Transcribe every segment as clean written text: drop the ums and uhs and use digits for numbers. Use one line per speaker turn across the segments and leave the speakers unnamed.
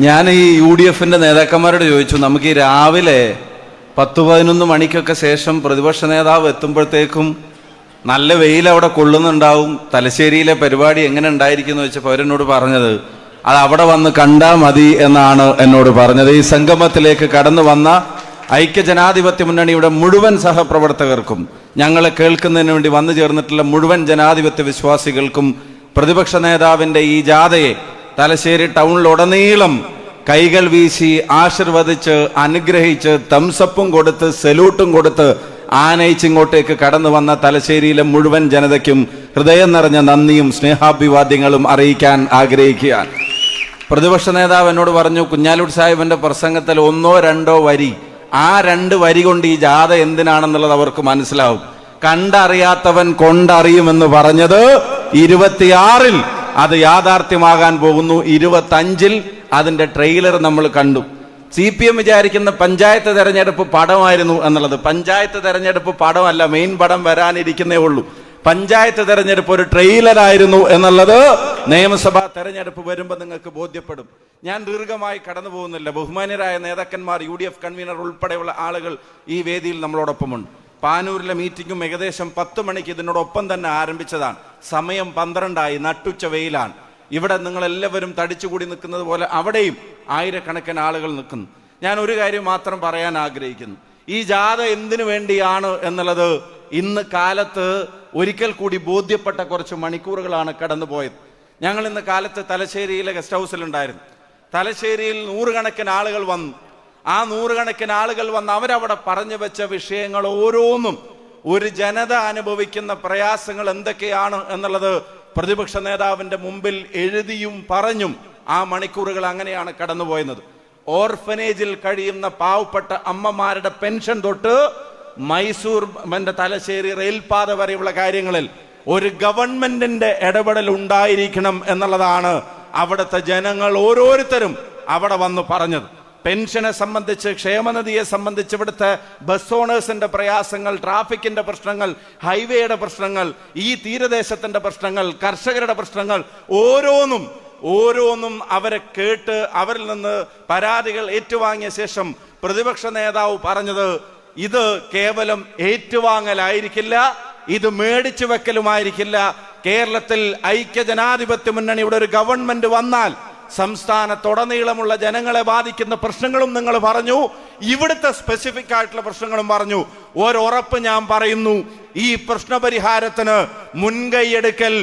ഞാൻ ഈ UDFന്റെ നേതാക്കന്മാരോട് ചോദിച്ചു, നമുക്ക് ഈ രാവിലെ 10-11 മണിക്കൊക്കെ ശേഷം പ്രതിപക്ഷ നേതാവ് എത്തുമ്പോഴത്തേക്കും നല്ല വെയിൽ അവിടെ കൊള്ളുന്നുണ്ടാവും, തലശ്ശേരിയിലെ പരിപാടി എങ്ങനെ ഉണ്ടായിരിക്കുന്നു വെച്ചപ്പോൾ അവരെന്നോട് പറഞ്ഞത് അത് അവിടെ വന്ന് കണ്ടാൽ മതി എന്നാണ് എന്നോട് പറഞ്ഞത്. ഈ സംഗമത്തിലേക്ക് കടന്നു വന്ന ഐക്യജനാധിപത്യ മുന്നണിയുടെ മുഴുവൻ സഹപ്രവർത്തകർക്കും, ഞങ്ങളെ കേൾക്കുന്നതിന് വേണ്ടി വന്നു ചേർന്നിട്ടുള്ള മുഴുവൻ ജനാധിപത്യ വിശ്വാസികൾക്കും പ്രതിപക്ഷ നേതാവിൻ്റെ ഈ ജാഥയെ തലശ്ശേരി ടൗണിലുടനീളം കൈകൾ വീശി ആശീർവദിച്ച് അനുഗ്രഹിച്ച് തംസപ്പും കൊടുത്ത് സല്യൂട്ടും കൊടുത്ത് ആനയിച്ചിങ്ങോട്ടേക്ക് കടന്നു വന്ന തലശ്ശേരിയിലെ മുഴുവൻ ജനതയ്ക്കും ഹൃദയം നിറഞ്ഞ നന്ദിയും സ്നേഹാഭിവാദ്യങ്ങളും അറിയിക്കാൻ ആഗ്രഹിക്കുകയാണ്. പ്രതിപക്ഷ നേതാവ് എന്നോട് പറഞ്ഞു, കുഞ്ഞാലിക്കുട്ടി സാഹിബിന്റെ പ്രസംഗത്തിൽ 1-2 വരി, ആ 2 വരി കൊണ്ട് ഈ ജാഥ എന്തിനാണെന്നുള്ളത് അവർക്ക് മനസ്സിലാവും. കണ്ടറിയാത്തവൻ കൊണ്ടറിയുമെന്ന് പറഞ്ഞത് 26-ൽ അത് യാഥാർത്ഥ്യമാകാൻ പോകുന്നു. 25-ൽ അതിന്റെ ട്രെയിലർ നമ്മൾ കണ്ടു. CPM വിചാരിക്കുന്ന പഞ്ചായത്ത് തെരഞ്ഞെടുപ്പ് പടമായിരുന്നു എന്നുള്ളത്. പഞ്ചായത്ത് തെരഞ്ഞെടുപ്പ് പടമല്ല, മെയിൻ പടം വരാനിരിക്കുന്നേ ഉള്ളൂ. പഞ്ചായത്ത് തെരഞ്ഞെടുപ്പ് ഒരു ട്രെയിലറായിരുന്നു എന്നുള്ളത് നിയമസഭാ തെരഞ്ഞെടുപ്പ് വരുമ്പോൾ നിങ്ങൾക്ക് ബോധ്യപ്പെടും. ഞാൻ ദീർഘമായി കടന്നു പോകുന്നില്ല. ബഹുമാന്യരായ നേതാക്കന്മാർ, UDF കൺവീനർ ഉൾപ്പെടെയുള്ള ആളുകൾ ഈ വേദിയിൽ നമ്മളോടൊപ്പമുണ്ട്. പാനൂരിലെ മീറ്റിംഗും ഏകദേശം 10 മണിക്ക് ഇതിനോടൊപ്പം തന്നെ ആരംഭിച്ചതാണ്. സമയം 12ആയി, നട്ടുച്ച വെയിലാണ്. ഇവിടെ നിങ്ങളെല്ലാവരും തടിച്ചുകൂടി നിൽക്കുന്നത് പോലെ അവിടെയും ആയിരക്കണക്കിന് ആളുകൾ നിൽക്കുന്നു. ഞാൻ ഒരു കാര്യം മാത്രം പറയാൻ ആഗ്രഹിക്കുന്നു. ഈ ജാഥ എന്തിനു വേണ്ടിയാണ് എന്നുള്ളത് ഇന്ന് കാലത്ത് ഒരിക്കൽ കൂടി ബോധ്യപ്പെട്ട കുറച്ച് മണിക്കൂറുകളാണ് കടന്നുപോയത്. ഞങ്ങൾ ഇന്ന് കാലത്ത് തലശ്ശേരിയിലെ ഗസ്റ്റ് ഹൗസിലുണ്ടായിരുന്നു. തലശ്ശേരിയിൽ 100 കണക്കിന് ആളുകൾ വന്നു. ആ 100 കണക്കിന് ആളുകൾ വന്ന് അവരവിടെ പറഞ്ഞു വെച്ച വിഷയങ്ങൾ ഓരോന്നും ഒരു ജനത അനുഭവിക്കുന്ന പ്രയാസങ്ങൾ എന്തൊക്കെയാണ് എന്നുള്ളത് പ്രതിപക്ഷ നേതാവിന്റെ മുമ്പിൽ എഴുതിയും പറഞ്ഞും ആ മണിക്കൂറുകൾ അങ്ങനെയാണ് കടന്നുപോയത്. ഓർഫനേജിൽ കഴിയുന്ന പാവപ്പെട്ട അമ്മമാരുടെ പെൻഷൻ തൊട്ട് മൈസൂർ തലശ്ശേരി റെയിൽപാത വരെയുള്ള കാര്യങ്ങളിൽ ഒരു ഗവൺമെന്റിന്റെ ഇടപെടൽ ഉണ്ടായിരിക്കണം എന്നുള്ളതാണ് അവിടുത്തെ ജനങ്ങൾ ഓരോരുത്തരും അവിടെ വന്ന് പറഞ്ഞത്. പെൻഷനെ സംബന്ധിച്ച്, ക്ഷേമനിധിയെ സംബന്ധിച്ച്, ഇവിടുത്തെ ബസ് ഓണേഴ്സിന്റെ പ്രയാസങ്ങൾ, ട്രാഫിക്കിന്റെ പ്രശ്നങ്ങൾ, ഹൈവേയുടെ പ്രശ്നങ്ങൾ, ഈ തീരദേശത്തിന്റെ പ്രശ്നങ്ങൾ, കർഷകരുടെ പ്രശ്നങ്ങൾ, ഓരോന്നും അവരെ കേട്ട് അവരിൽ നിന്ന് പരാതികൾ ഏറ്റുവാങ്ങിയ ശേഷം പ്രതിപക്ഷ നേതാവ് പറഞ്ഞത്, ഇത് കേവലം ഏറ്റുവാങ്ങലായിരിക്കില്ല, ഇത് മേടിച്ചു വെക്കലുമായിരിക്കില്ല. കേരളത്തിൽ ഐക്യജനാധിപത്യ മുന്നണിയുടെ ഒരു ഗവൺമെന്റ് വന്നാൽ സംസ്ഥാനത്തുടനീളമുള്ള ജനങ്ങളെ ബാധിക്കുന്ന പ്രശ്നങ്ങളും നിങ്ങൾ പറഞ്ഞു, ഇവിടുത്തെ സ്പെസിഫിക് ആയിട്ടുള്ള പ്രശ്നങ്ങളും പറഞ്ഞു. ഒരുറപ്പ് ഞാൻ പറയുന്നു, ഈ പ്രശ്നപരിഹാരത്തിന് മുൻകൈയെടുക്കൽ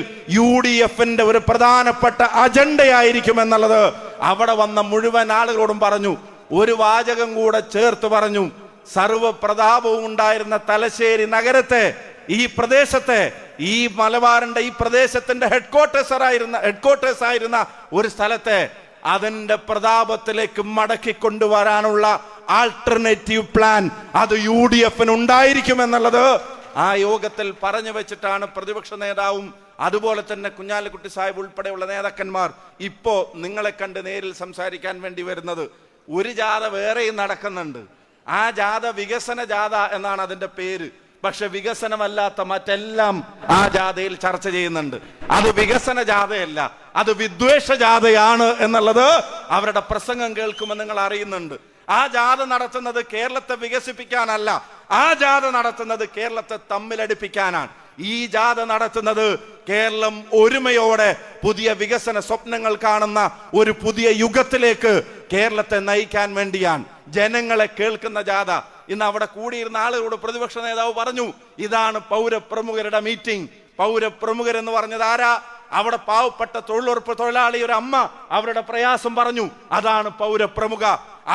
UDFന്റെ ഒരു പ്രധാനപ്പെട്ട അജണ്ടയായിരിക്കും എന്നുള്ളത് അവിടെ വന്ന മുഴുവൻ ആളുകളോടും പറഞ്ഞു. ഒരു വാചകം കൂടെ ചേർത്ത് പറഞ്ഞു, സർവപ്രതാപവും ഉണ്ടായിരുന്ന തലശ്ശേരി നഗരത്തെ, ഈ പ്രദേശത്തെ, ഈ മലബാറിന്റെ ഈ പ്രദേശത്തിന്റെ ഹെഡ്ക്വാർട്ടേഴ്സ് ആയിരുന്ന ഒരു സ്ഥലത്തെ അതിന്റെ പ്രതാപത്തിലേക്ക് മടക്കി കൊണ്ടുവരാനുള്ള ആൾട്ടർനേറ്റീവ് പ്ലാൻ അത് UDFന് ഉണ്ടായിരിക്കും എന്നുള്ളത് ആ യോഗത്തിൽ പറഞ്ഞു വെച്ചിട്ടാണ് പ്രതിപക്ഷ നേതാവും അതുപോലെ തന്നെ കുഞ്ഞാലിക്കുട്ടി സാഹിബ് ഉൾപ്പെടെയുള്ള നേതാക്കന്മാർ ഇപ്പോ നിങ്ങളെ കണ്ട് നേരിൽ സംസാരിക്കാൻ വേണ്ടി വരുന്നത്. ഒരു ജാഥ വേറെയും നടക്കുന്നുണ്ട്. ആ ജാഥ വികസന ജാഥ എന്നാണ് അതിന്റെ പേര്. പക്ഷെ വികസനമല്ലാത്ത മറ്റെല്ലാം ആ ജാഥയിൽ ചർച്ച ചെയ്യുന്നുണ്ട്. അത് വികസന ജാഥയല്ല, അത് വിദ്വേഷ ജാഥയാണ് എന്നുള്ളത് അവരുടെ പ്രസംഗം കേൾക്കുമ്പോൾ നിങ്ങൾ അറിയുന്നുണ്ട്. ആ ജാഥ നടത്തുന്നത് കേരളത്തെ വികസിപ്പിക്കാനല്ല, ആ ജാഥ നടത്തുന്നത് കേരളത്തെ തമ്മിലടിപ്പിക്കാനാണ്. ഈ ജാഥ നടത്തുന്നത് കേരളം ഒരുമയോടെ പുതിയ വികസന സ്വപ്നങ്ങൾ കാണുന്ന ഒരു പുതിയ യുഗത്തിലേക്ക് കേരളത്തെ നയിക്കാൻ വേണ്ടിയാണ്. ജനങ്ങളെ കേൾക്കുന്ന ജാഥ. ഇന്ന് അവിടെ കൂടിയിരുന്ന ആളുകളോട് പ്രതിപക്ഷ നേതാവ് പറഞ്ഞു, ഇതാണ് പൗരപ്രമുഖരുടെ മീറ്റിംഗ്. പൗരപ്രമുഖരെന്ന് പറഞ്ഞത് ആരാ? അവിടെ പാവപ്പെട്ട തൊഴിലുറപ്പ് തൊഴിലാളി ഒരു അമ്മ അവരുടെ പ്രയാസം പറഞ്ഞു, അതാണ് പൗരപ്രമുഖ.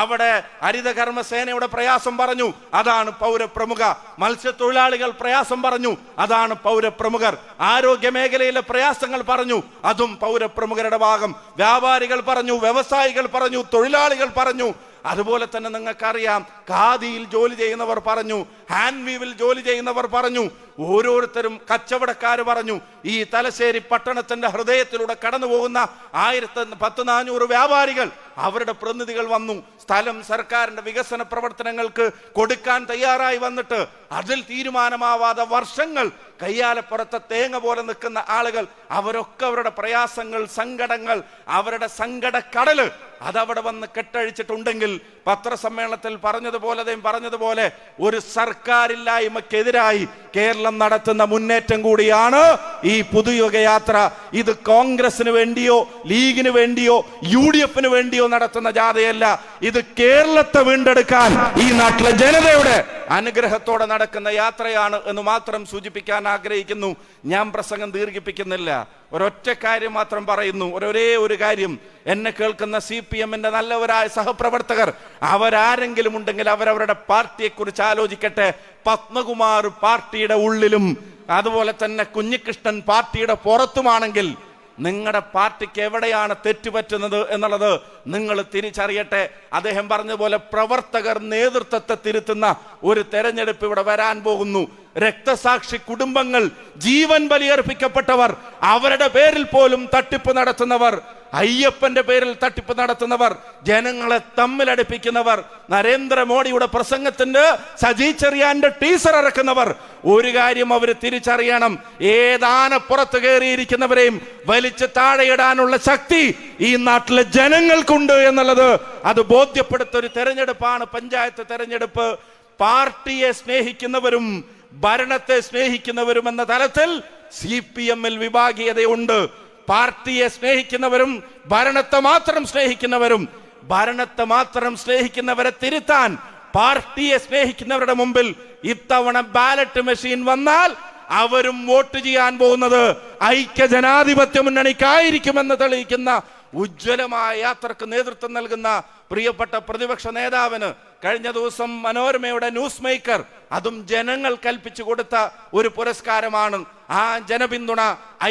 അവിടെ ഹരിതകർമ്മസേനയുടെ പ്രയാസം പറഞ്ഞു, അതാണ് പൗരപ്രമുഖ. മത്സ്യത്തൊഴിലാളികൾ പ്രയാസം പറഞ്ഞു, അതാണ് പൗരപ്രമുഖർ. ആരോഗ്യ മേഖലയിലെ പ്രയാസങ്ങൾ പറഞ്ഞു, അതും പൗരപ്രമുഖരുടെ ഭാഗം. വ്യാപാരികൾ പറഞ്ഞു, വ്യവസായികൾ പറഞ്ഞു, തൊഴിലാളികൾ പറഞ്ഞു. അതുപോലെ തന്നെ നിങ്ങൾക്കറിയാം, ഖാദിയിൽ ജോലി ചെയ്യുന്നവർ പറഞ്ഞു, ഹാൻഡ് വീവിൽ ജോലി ചെയ്യുന്നവർ പറഞ്ഞു, ഓരോരുത്തരും കച്ചവടക്കാർ പറഞ്ഞു. ഈ തലശ്ശേരി പട്ടണത്തിന്റെ ഹൃദയത്തിലൂടെ കടന്നു പോകുന്ന 1400 വ്യാപാരികൾ, അവരുടെ പ്രതിനിധികൾ വന്നു. സ്ഥലം സർക്കാരിന്റെ വികസന പ്രവർത്തനങ്ങൾക്ക് കൊടുക്കാൻ തയ്യാറായി വന്നിട്ട് അതിൽ തീരുമാനമാവാതെ വർഷങ്ങൾ കയ്യാലപ്പുറത്തെ തേങ്ങ പോലെ നിൽക്കുന്ന ആളുകൾ, അവരൊക്കെ അവരുടെ പ്രയാസങ്ങൾ, സങ്കടങ്ങൾ, അവരുടെ സങ്കടക്കടല് അതവിടെ വന്ന് കെട്ടഴിച്ചിട്ടുണ്ടെങ്കിൽ പത്രസമ്മേളനത്തിൽ പറഞ്ഞതുപോലെ ഒരു സർക്കാരില്ലായ്മക്കെതിരായി കേരളം നടത്തുന്ന മുന്നേറ്റം കൂടിയാണ് ഈ പുതുയുഗയാത്ര. ഇത് കോൺഗ്രസിന് വേണ്ടിയോ ലീഗിന് വേണ്ടിയോ UDF വേണ്ടിയോ നടത്തുന്ന ജാഥയല്ല. ഇത് കേരളത്തെ വീണ്ടെടുക്കാൻ ഈ നാട്ടിലെ ജനതയുടെ അനുഗ്രഹത്തോടെ നടക്കുന്ന യാത്രയാണ് എന്ന് മാത്രം സൂചിപ്പിക്കാൻ ആഗ്രഹിക്കുന്നു. ഞാൻ പ്രസംഗം ദീർഘിപ്പിക്കുന്നില്ല. ഒരൊറ്റ കാര്യം മാത്രം പറയുന്നു. ഒരേ ഒരു കാര്യം. എന്നെ കേൾക്കുന്ന CPM-ന്റെ നല്ലവരായ സഹപ്രവർത്തകർ അവരാരെങ്കിലും ഉണ്ടെങ്കിൽ അവരവരുടെ പാർട്ടിയെക്കുറിച്ച് ആലോചിക്കട്ടെ. പത്മകുമാർ പാർട്ടിയുടെ ഉള്ളിലും അതുപോലെ തന്നെ കുഞ്ഞികൃഷ്ണൻ പാർട്ടിയുടെ പുറത്തുമാണെങ്കിൽ നിങ്ങളുടെ പാർട്ടിക്ക് എവിടെയാണ് തെറ്റുപറ്റുന്നത് എന്നുള്ളത് നിങ്ങൾ തിരിച്ചറിയട്ടെ. അദ്ദേഹം പറഞ്ഞതുപോലെ പ്രവർത്തകർ നേതൃത്വത്തെ തിരുത്തുന്ന ഒരു തെരഞ്ഞെടുപ്പ് ഇവിടെ വരാൻ പോകുന്നു. രക്തസാക്ഷി കുടുംബങ്ങൾ, ജീവൻ ബലിയർപ്പിക്കപ്പെട്ടവർ, അവരുടെ പേരിൽ പോലും തട്ടിപ്പ് നടത്തുന്നവർ, അയ്യപ്പന്റെ പേരിൽ തട്ടിപ്പ് നടത്തുന്നവർ, ജനങ്ങളെ തമ്മിലടിപ്പിക്കുന്നവർ, നരേന്ദ്രമോദിയുടെ പ്രസംഗത്തിന്റെ സജി ചെറിയാന്റെ ടീസർ ഇറക്കുന്നവർ, ഒരു കാര്യം അവർ തിരിച്ചറിയണം. ഏതാനപ്പുറത്ത് കയറിയിരിക്കുന്നവരെയും വലിച്ച് താഴെയിടാനുള്ള ശക്തി ഈ നാട്ടിലെ ജനങ്ങൾക്കുണ്ട് എന്നുള്ളത് അത് ബോധ്യപ്പെടുത്ത ഒരു തെരഞ്ഞെടുപ്പാണ് പഞ്ചായത്ത് തെരഞ്ഞെടുപ്പ്. പാർട്ടിയെ സ്നേഹിക്കുന്നവരും ഭരണത്തെ സ്നേഹിക്കുന്നവരും എന്ന തലത്തിൽ CPM-ൽ വിഭാഗീയതയുണ്ട്. പാർട്ടിയെ സ്നേഹിക്കുന്നവരും ഭരണത്തെ മാത്രം സ്നേഹിക്കുന്നവരെ തിരുത്താൻ പാർട്ടിയെ സ്നേഹിക്കുന്നവരുടെ മുമ്പിൽ ഇത്തവണ ബാലറ്റ് മെഷീൻ വന്നാൽ അവരും വോട്ട് ചെയ്യാൻ പോകുന്നത് ഐക്യജനാധിപത്യ മുന്നണിക്കായിരിക്കുമെന്ന് തെളിയിക്കുന്ന ഉജ്ജ്വലമായ യാത്രക്ക് നേതൃത്വം നൽകുന്ന പ്രിയപ്പെട്ട പ്രതിപക്ഷ നേതാവിന് കഴിഞ്ഞ ദിവസം മനോരമയുടെ ന്യൂസ് മേക്കർ, അതും ജനങ്ങൾ കൽപ്പിച്ചു കൊടുത്ത ഒരു പുരസ്കാരമാണ്. ആ ജനപിന്തുണ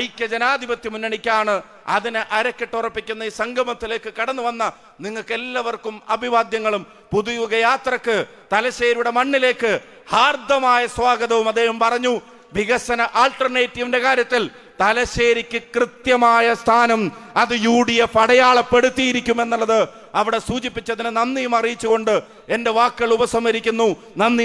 ഐക്യജനാധിപത്യ മുന്നണിക്കാണ്. അതിനെ അരക്കെട്ടുറപ്പിക്കുന്ന ഈ സംഗമത്തിലേക്ക് കടന്നു വന്ന നിങ്ങൾക്ക് എല്ലാവർക്കും അഭിവാദ്യങ്ങളും. പുതുയുഗ യാത്രക്ക് തലശ്ശേരിയുടെ മണ്ണിലേക്ക് ഹാർദമായ സ്വാഗതവും. അദ്ദേഹം പറഞ്ഞു, വികസന ആൾട്ടർനേറ്റീവിന്റെ കാര്യത്തിൽ തലശ്ശേരിക്ക് കൃത്യമായ സ്ഥാനം അത് UDF അടയാളപ്പെടുത്തിയിരിക്കുമെന്നുള്ളത് അവിടെ സൂചിപ്പിച്ചതിന് നന്ദിയും അറിയിച്ചുകൊണ്ട് എന്റെ വാക്കുകൾ ഉപസംഹരിക്കുന്നു. നന്ദി.